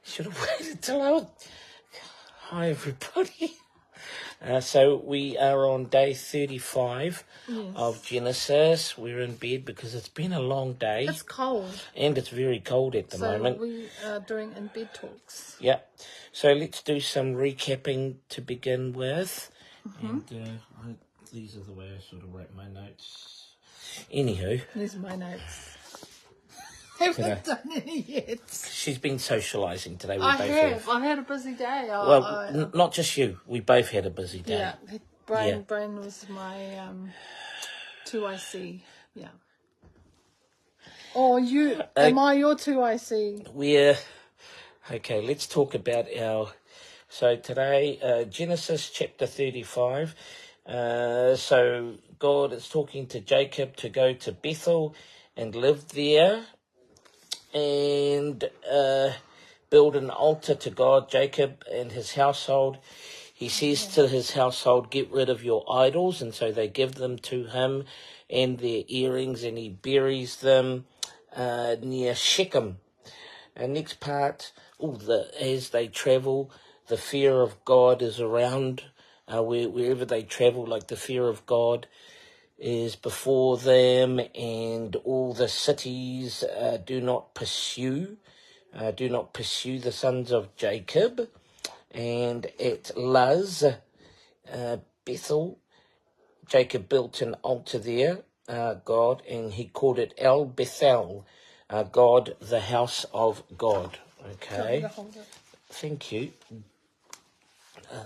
Should have waited till I was... Hi, everybody. So we are on day 35 of Genesis. We're in bed because it's been a long day. It's cold. And it's very cold at the moment. So we are doing in-bed talks. Yeah. So let's do some recapping to begin with. And these are the way I sort of write my notes. Anywho. These are my notes. Haven't done any yet. She's been socialising today. I had a busy day. Not just you. We both had a busy day. Yeah. Brain was my 2IC. Yeah. Oh, you. Am I your 2IC? Okay, let's talk about So today, Genesis chapter 35. So God is talking to Jacob to go to Bethel and live there. And build an altar to God, Jacob and his household. He says to his household, get rid of your idols. And so they give them to him and their earrings, and he buries them near Shechem. And next part, as they travel, the fear of God is around. Wherever they travel, like the fear of God is before them, and all the cities do not pursue the sons of Jacob. And at Luz, Bethel, Jacob built an altar there, God, and he called it El Bethel, God, the house of God. Okay. Thank you.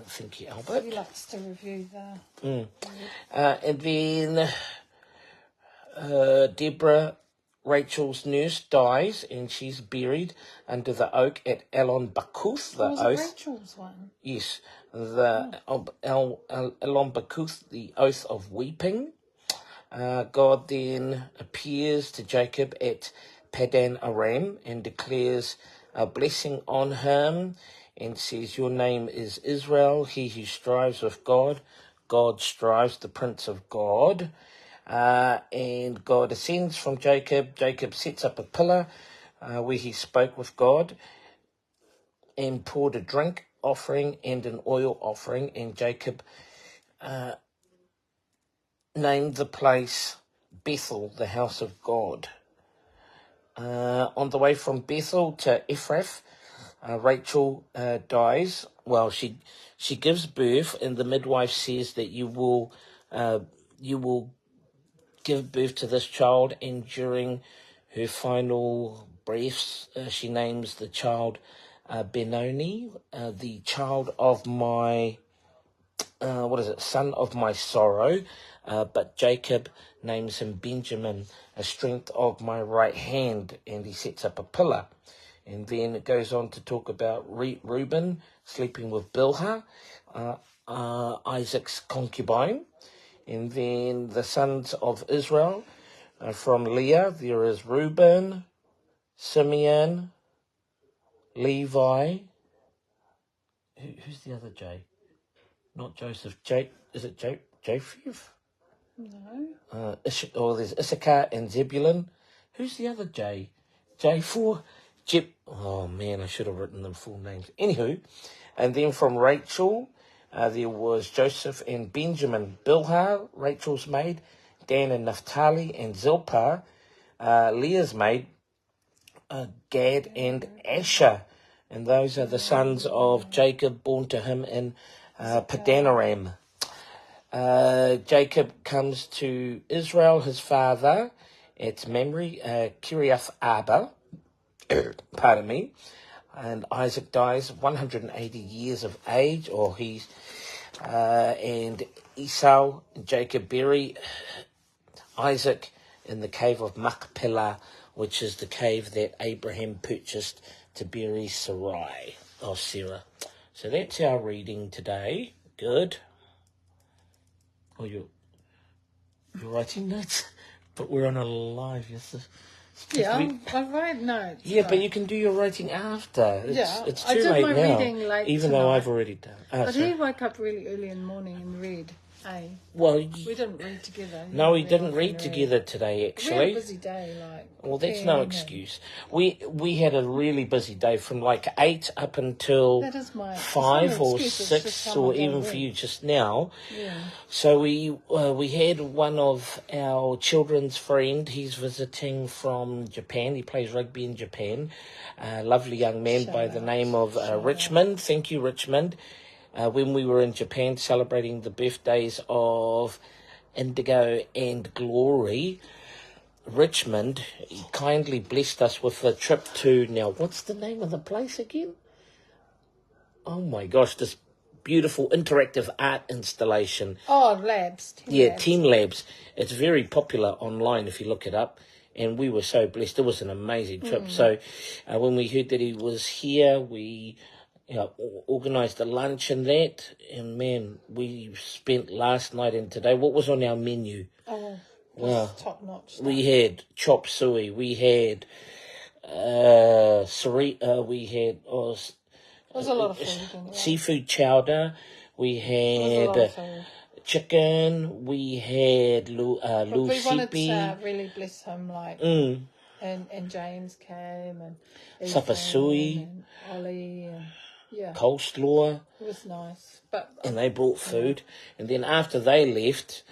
Thank you, Albert. He likes to review And then Deborah, Rachel's nurse, dies, and she's buried under the oak at Elon Bakuth. The oath. Rachel's one? Yes, the Elon Bakuth, the oath of weeping. God then appears to Jacob at Padan Aram and declares a blessing on him, and says, your name is Israel, he who strives with God. God strives, the Prince of God. And God ascends from Jacob. Jacob sets up a pillar where he spoke with God and poured a drink offering and an oil offering. And Jacob named the place Bethel, the house of God. On the way from Bethel to Ephrath, Rachel dies. Well, she gives birth, and the midwife says that you will give birth to this child, and during her final breaths, she names the child Benoni, the child of my son of my sorrow. But Jacob names him Benjamin, a strength of my right hand, and he sets up a pillar. And then it goes on to talk about Reuben sleeping with Bilhah, Isaac's concubine. And then the sons of Israel, from Leah, there is Reuben, Simeon, Levi. Who's the other J? Not Joseph. Is it Japheth? No. There's Issachar and Zebulun. Who's the other J? J4? Oh man, I should have written them full names. Anywho, and then from Rachel, there was Joseph and Benjamin, Bilhah, Rachel's maid, Dan and Naphtali, and Zilpah, Leah's maid, Gad and Asher. And those are the sons of Jacob born to him in Padan Aram. Jacob comes to Israel, his father, at Mamre, Kiriath Arba. Pardon me. And Isaac dies 180 years of age, and Esau and Jacob bury Isaac in the cave of Machpelah, which is the cave that Abraham purchased to bury Sarah. So that's our reading today. Good. Oh, you're writing notes? But we're on a live, yes. Yeah, I write notes. Yeah, but you can do your writing after. It's too late now. I did my reading late even tonight. though I've already done. But he woke up really early in the morning and read. Hey, Well, we didn't read together. no, we didn't often read together today, We had a actually. busy day, like. Well, that's no cooking excuse. We had a really busy day from like 8 up until That is my. 5 or Excuse, it's just 6, how or my day even for you went. just now. Yeah. So we had one of our children's friend. He's visiting from Japan. He plays rugby in Japan. A lovely young man by the name of Richmond. Thank you, Richmond. When we were in Japan celebrating the birthdays of Indigo and Glory, Richmond kindly blessed us with a trip to, now what's the name of the place again? Oh my gosh, this beautiful interactive art installation. Oh, labs. Team Labs. It's very popular online if you look it up. And we were so blessed. It was an amazing trip. So when we heard that he was here, we organised a lunch and that. And man, we spent last night and today. What was on our menu? Oh, Wow. top notch. We had chop suey. We had we had It was a lot of food. Anyway. seafood chowder. We had chicken. We had But we wanted lucipi. to really bless him, like, and James came, and Sapasui, and Ollie, and coleslaw. It was nice, but And they brought food. And then after they left,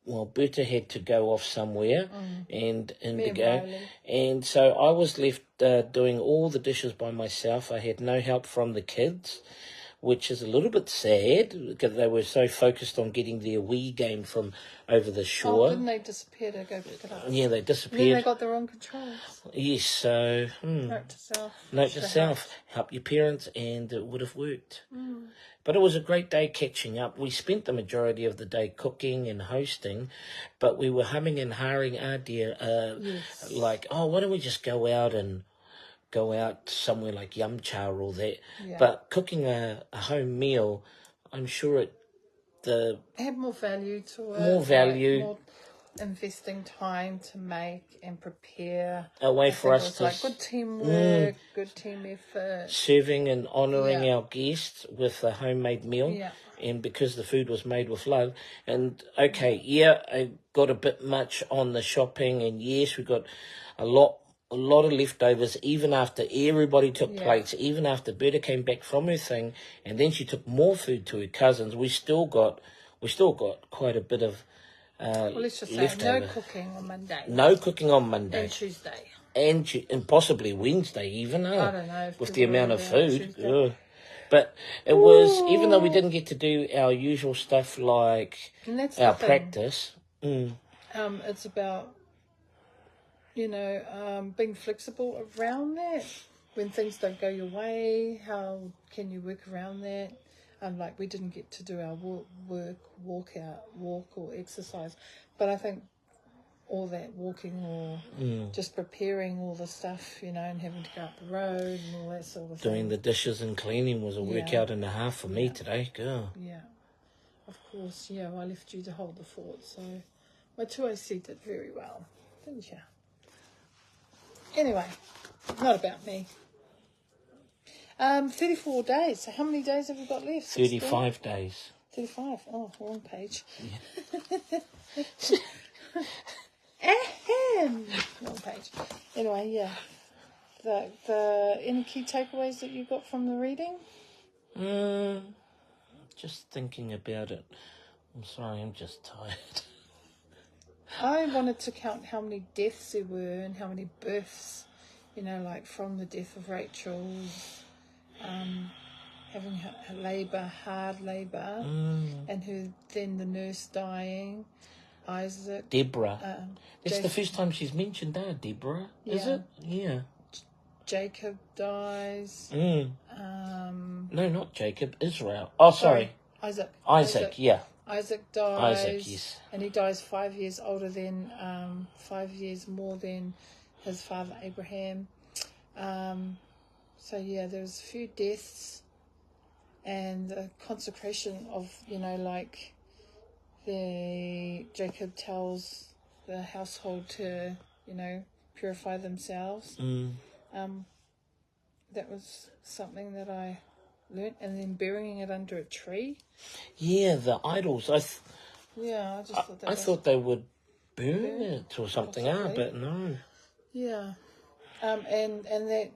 Berta had to go off somewhere and Indigo. And so I was left doing all the dishes by myself. I had no help from the kids, which is a little bit sad because they were so focused on getting their Wii game from over the shore. Oh, didn't they disappear to go pick it up? Yeah, they disappeared. And then they got the wrong controls. Yes, so... Note to self. Note to self. Help your parents, and it would have worked. But it was a great day catching up. We spent the majority of the day cooking and hosting, but we were humming and hawing our dear, like, oh, why don't we just go out somewhere like Yumcha or all that. Yeah. But cooking a home meal, I'm sure had more value to it. More value. More investing time to make and prepare. A way for us to... like good teamwork, good team effort. Serving and honouring our guests with a homemade meal. Yeah. And because the food was made with love. And, I got a bit much on the shopping. And, yes, we got a lot of leftovers, even after everybody took plates, even after Berta came back from her thing, and then she took more food to her cousins. We still got quite a bit of let's just say no cooking on Monday. No cooking on Monday. And Tuesday. And possibly Wednesday even. I don't know. With the amount of food. But it was, even though we didn't get to do our usual stuff like our practice. It's about... being flexible around that. When things don't go your way, how can you work around that? Like, we didn't get to do our walk or exercise. But I think all that walking or just preparing all the stuff, and having to go up the road and all that sort of thing. Doing the dishes and cleaning was a workout and a half for me today, girl. Yeah, of course. Yeah, well, I left you to hold the fort, so my 2AC did very well, didn't you? Anyway, not about me. 34 days. So how many days have we got left? 35 days. 35. Oh, wrong page. Yeah. Wrong page. Anyway, yeah. The any key takeaways that you got from the reading? Just thinking about it. I'm sorry, I'm just tired. I wanted to count how many deaths there were and how many births, like from the death of Rachel, having hard labour, and then the nurse dying, Isaac. Deborah. It's the first time she's mentioned that, Deborah, is it? Yeah. Jacob dies. No, not Jacob, Israel. Oh, sorry. Isaac, yeah. Isaac dies. Isaac, yes. And he dies 5 years older than, 5 years more than his father Abraham. So, yeah, there's a few deaths and the consecration of, Jacob tells the household to, purify themselves. That was something that I learnt, and then burying it under a tree. Yeah, the idols. Yeah, I just thought that I was... thought they would burn it or something, possibly. but no. Yeah. And that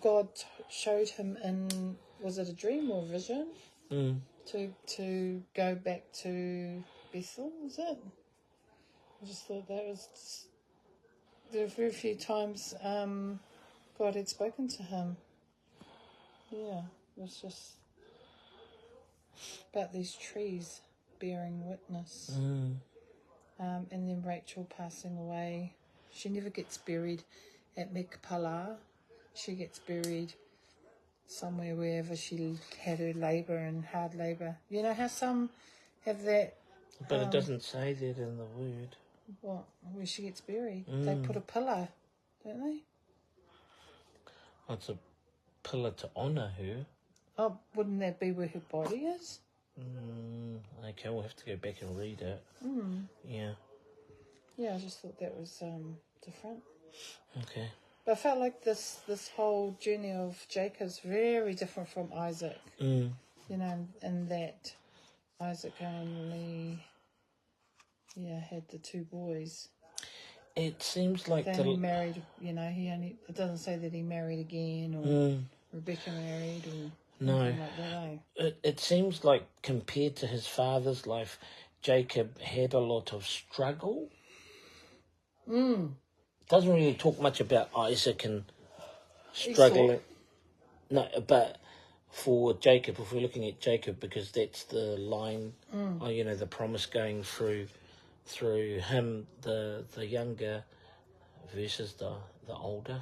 God showed him in, was it a dream or a vision? Mm. To go back to Bethel, was it? I just thought that was... There were very few times God had spoken to him. Yeah, it was just about these trees bearing witness. Mm. And then Rachel passing away. She never gets buried at Mekpala. She gets buried somewhere wherever she had her labour and hard labour. You know how some have that... But it doesn't say that in the word. What? Where she gets buried. They put a pillar, don't they? It's a pillar to honour her. Oh, wouldn't that be where her body is? Okay, we'll have to go back and read it. Yeah. Yeah, I just thought that was different. Okay. But I felt like this whole journey of Jacob's very different from Isaac. Mm. You know, in that Isaac only, had the 2 boys. It seems like Then he married, it doesn't say that he married again or Rebecca married or anything like that, eh? It seems like compared to his father's life, Jacob had a lot of struggle. Doesn't really talk much about Isaac and struggling. No, but for Jacob, if we're looking at Jacob, because that's the line, the promise going through him, the younger versus the older.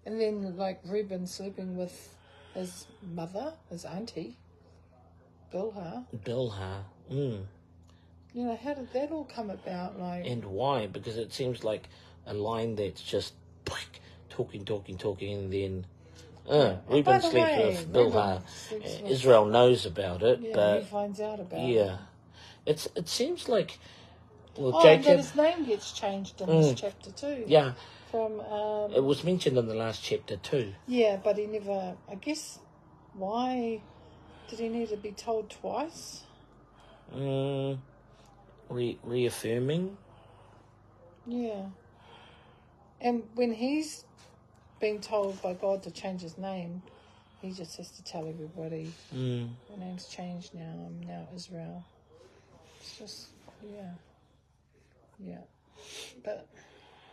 And then, like, Reuben sleeping with his mother, his auntie, Bilhah. You know, how did that all come about? Like, And why? Because it seems like a line that's just talking, and then Reuben sleeps with Bilhah. Israel knows about it, but he finds out about it. yeah, it seems like Jacob. And that his name gets changed in this chapter too. Yeah, from it was mentioned in the last chapter too. Yeah, but he never. I guess why did he need to be told twice? Reaffirming. Yeah. And when he's being told by God to change his name, he just has to tell everybody, my name's changed now, I'm now Israel. It's just, yeah. But,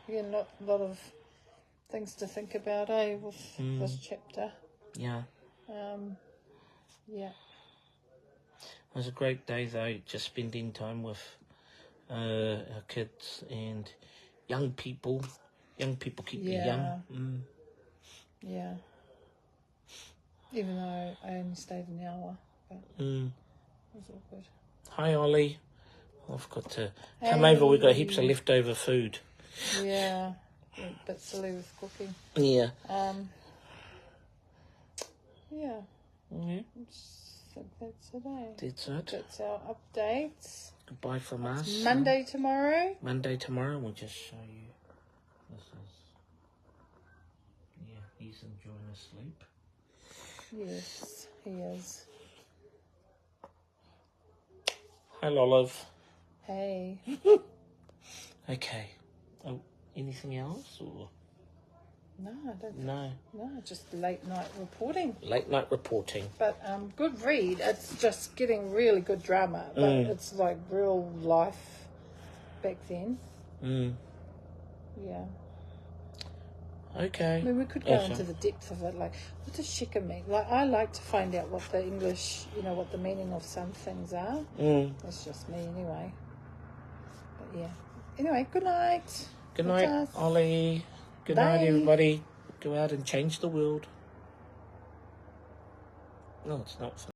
again, a lot of things to think about, with this chapter. Yeah. Yeah. It was a great day, though, just spending time with our kids and young people. Young people keep me young. Yeah. Even though I only stayed an hour, but it was all good. Hi, Ollie. I've got to come over. We've got heaps of leftover food. Yeah. A bit silly with cooking. Yeah. Yeah. Yeah. I think that's it, eh? That's it. That's our updates. Goodbye from us. Monday tomorrow. We'll just show you. This is... Yeah, he's enjoying his sleep. Yes, he is. Hi, Olive. Hey. Okay. Oh, anything else? Or? No, I don't. No, just late night reporting. But good read. It's just getting really good drama, but it's like real life back then. Yeah. Okay. I mean, we could go into the depth of it. Like, what does shika mean? Like, I like to find out what the English, what the meaning of some things are. That's just me anyway. But yeah. Anyway, good night. Good night, Ollie. Good night, everybody. Go out and change the world. No, it's not.